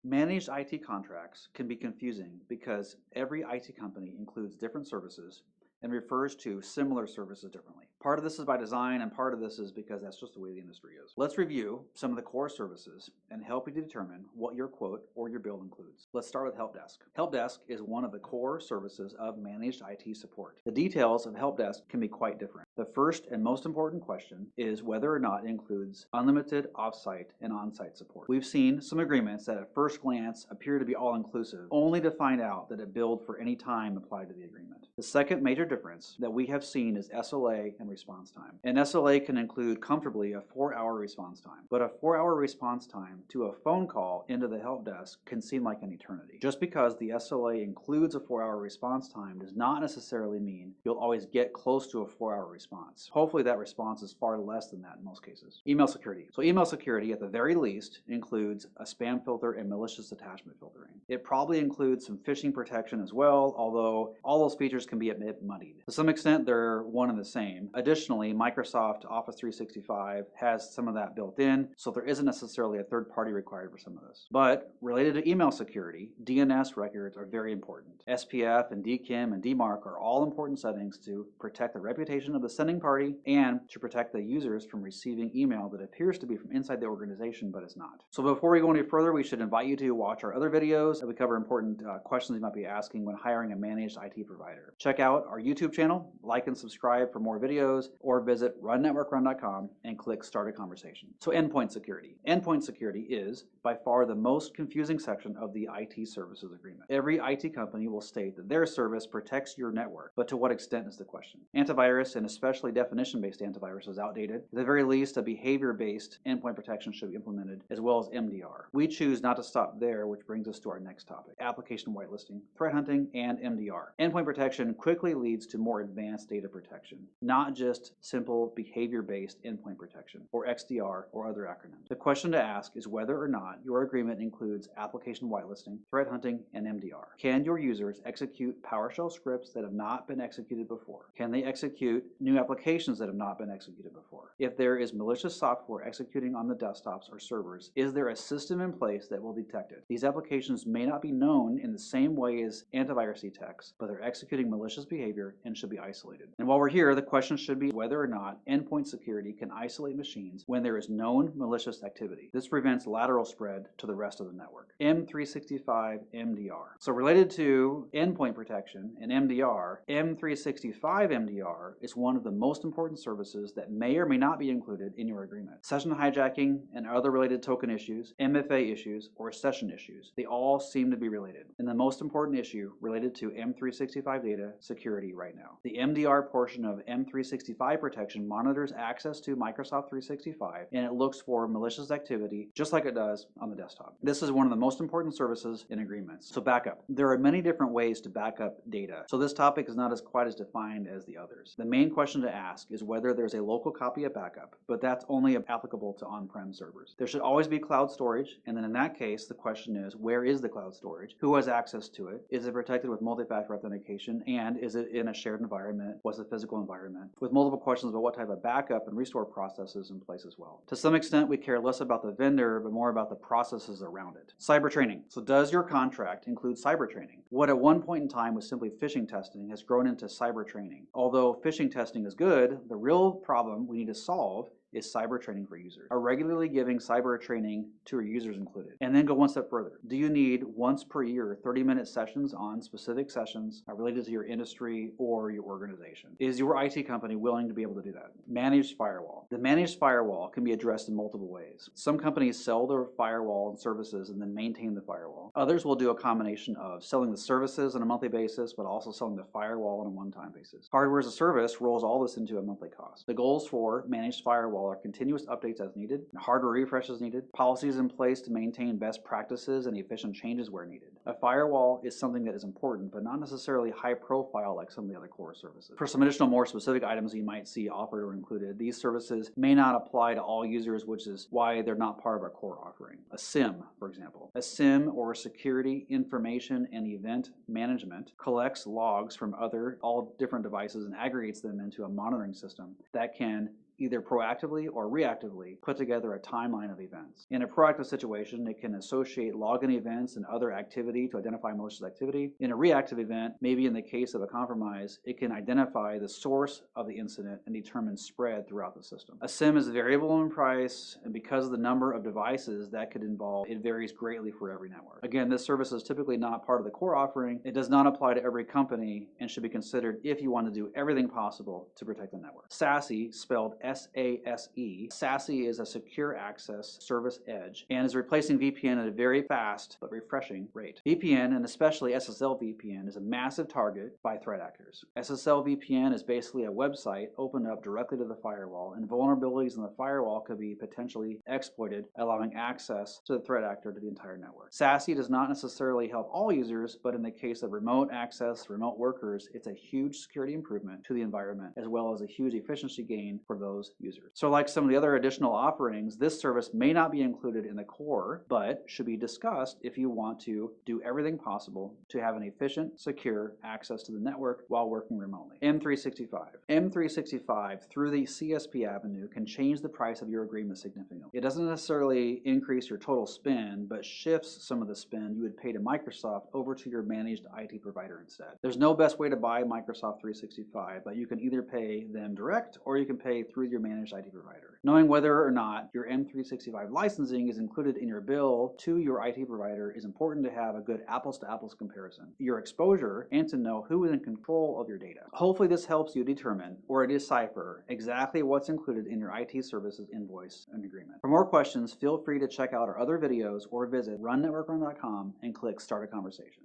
Managed IT contracts can be confusing because every IT company includes different services and refers to similar services differently. Part of this is by design, and part of this is because that's just the way the industry is. Let's review some of the core services and help you to determine what your quote or your bill includes. Let's start with Help Desk. Help Desk is one of the core services of managed IT support. The details of Help Desk can be quite different. The first and most important question is whether or not it includes unlimited off-site and on-site support. We've seen some agreements that at first glance appear to be all-inclusive, only to find out that it billed for any time applied to the agreement. The second major difference that we have seen is SLA and response time. An SLA can include comfortably a 4-hour response time, but a 4-hour response time to a phone call into the help desk can seem like an eternity. Just because the SLA includes a 4-hour response time does not necessarily mean you'll always get close to a 4-hour response. Hopefully that response is far less than that in most cases. Email security. So email security at the very least includes a spam filter and malicious attachment filtering. It probably includes some phishing protection as well, although all those features can be a bit muddied. To some extent, they're one and the same. Additionally, Microsoft Office 365 has some of that built in, so there isn't necessarily a third party required for some of this. But related to email security, DNS records are very important. SPF and DKIM and DMARC are all important settings to protect the reputation of the sending party and to protect the users from receiving email that appears to be from inside the organization but is not. So before we go any further, we should invite you to watch our other videos that we cover important questions you might be asking when hiring a managed IT provider. Check out our YouTube channel, like and subscribe for more videos, or visit runnetworkrun.com and click Start a Conversation. So endpoint security. Endpoint security is by far the most confusing section of the IT services agreement. Every IT company will state that their service protects your network, but to what extent is the question. Antivirus, and especially definition-based antivirus, is outdated. At the very least, a behavior-based endpoint protection should be implemented, as well as MDR. We choose not to stop there, which brings us to our next topic: application whitelisting, threat hunting, and MDR. Endpoint protection quickly leads to more advanced data protection, not just simple behavior-based endpoint protection, or XDR or other acronyms. The question to ask is whether or not your agreement includes application whitelisting, threat hunting, and MDR. Can your users execute PowerShell scripts that have not been executed before? Can they execute new applications that have not been executed before? If there is malicious software executing on the desktops or servers, is there a system in place that will detect it? These applications may not be known in the same way as antivirus attacks, but they're executing malicious behavior and should be isolated. And while we're here, the question should be whether or not endpoint security can isolate machines when there is known malicious activity. This prevents lateral spread to the rest of the network. M365 MDR. So related to endpoint protection and MDR, M365 MDR is one of the most important services that may or may not be included in your agreement. Session hijacking and other related token issues, MFA issues, or session issues, they all seem to be related. And the most important issue related to M365 data security right now. The MDR portion of M365 protection monitors access to Microsoft 365, and it looks for malicious activity just like it does on the desktop. This is one of the most important services in agreements. So backup. There are many different ways to back up data, so this topic is not as quite as defined as the others. The main question to ask is whether there's a local copy of backup, but that's only applicable to on-prem servers. There should always be cloud storage, and then in that case, the question is, where is the cloud storage? Who has access to it? Is it protected with multi-factor authentication? And is it in a shared environment? What's the physical environment? With multiple questions about what type of backup and restore processes in place as well. To some extent, we care less about the vendor, but more about the processes around it. Cyber training. So does your contract include cyber training? What at one point in time was simply phishing testing has grown into cyber training. Although phishing testing is good, the real problem we need to solve is cyber training for users. Are regularly giving cyber training to your users included? And then go one step further. Do you need once per year 30-minute sessions on specific sessions related to your industry or your organization? Is your IT company willing to be able to do that? Managed firewall. The managed firewall can be addressed in multiple ways. Some companies sell their firewall and services and then maintain the firewall. Others will do a combination of selling the services on a monthly basis, but also selling the firewall on a one-time basis. Hardware as a service rolls all this into a monthly cost. The goals for managed firewall are continuous updates as needed, hardware refreshes needed, policies in place to maintain best practices and efficient changes where needed. A firewall is something that is important, but not necessarily high profile like some of the other core services. For some additional more specific items you might see offered or included, these services may not apply to all users, which is why they're not part of our core offering. A SIM, for example. A SIM, or security, information, and event management, collects logs from all different devices and aggregates them into a monitoring system that can either proactively or reactively put together a timeline of events. In a proactive situation, it can associate login events and other activity to identify malicious activity. In a reactive event, maybe in the case of a compromise, it can identify the source of the incident and determine spread throughout the system. A SIEM is variable in price, and because of the number of devices that could involve, it varies greatly for every network. Again, this service is typically not part of the core offering. It does not apply to every company and should be considered if you want to do everything possible to protect the network. SASE, spelled S-A-S-E. SASE is a secure access service edge and is replacing VPN at a very fast but refreshing rate. VPN, and especially SSL VPN, is a massive target by threat actors. SSL VPN is basically a website opened up directly to the firewall, and vulnerabilities in the firewall could be potentially exploited, allowing access to the threat actor to the entire network. SASE does not necessarily help all users, but in the case of remote access, remote workers, it's a huge security improvement to the environment, as well as a huge efficiency gain for those users. So like some of the other additional offerings, this service may not be included in the core, but should be discussed if you want to do everything possible to have an efficient, secure access to the network while working remotely. M365. M365, through the CSP avenue, can change the price of your agreement significantly. It doesn't necessarily increase your total spend, but shifts some of the spend you would pay to Microsoft over to your managed IT provider instead. There's no best way to buy Microsoft 365, but you can either pay them direct or you can pay through your managed IT provider. Knowing whether or not your M365 licensing is included in your bill to your IT provider is important to have a good apples-to-apples comparison, your exposure, and to know who is in control of your data. Hopefully this helps you determine or decipher exactly what's included in your IT services invoice and agreement. For more questions, feel free to check out our other videos or visit runnetworkrun.com and click Start a Conversation.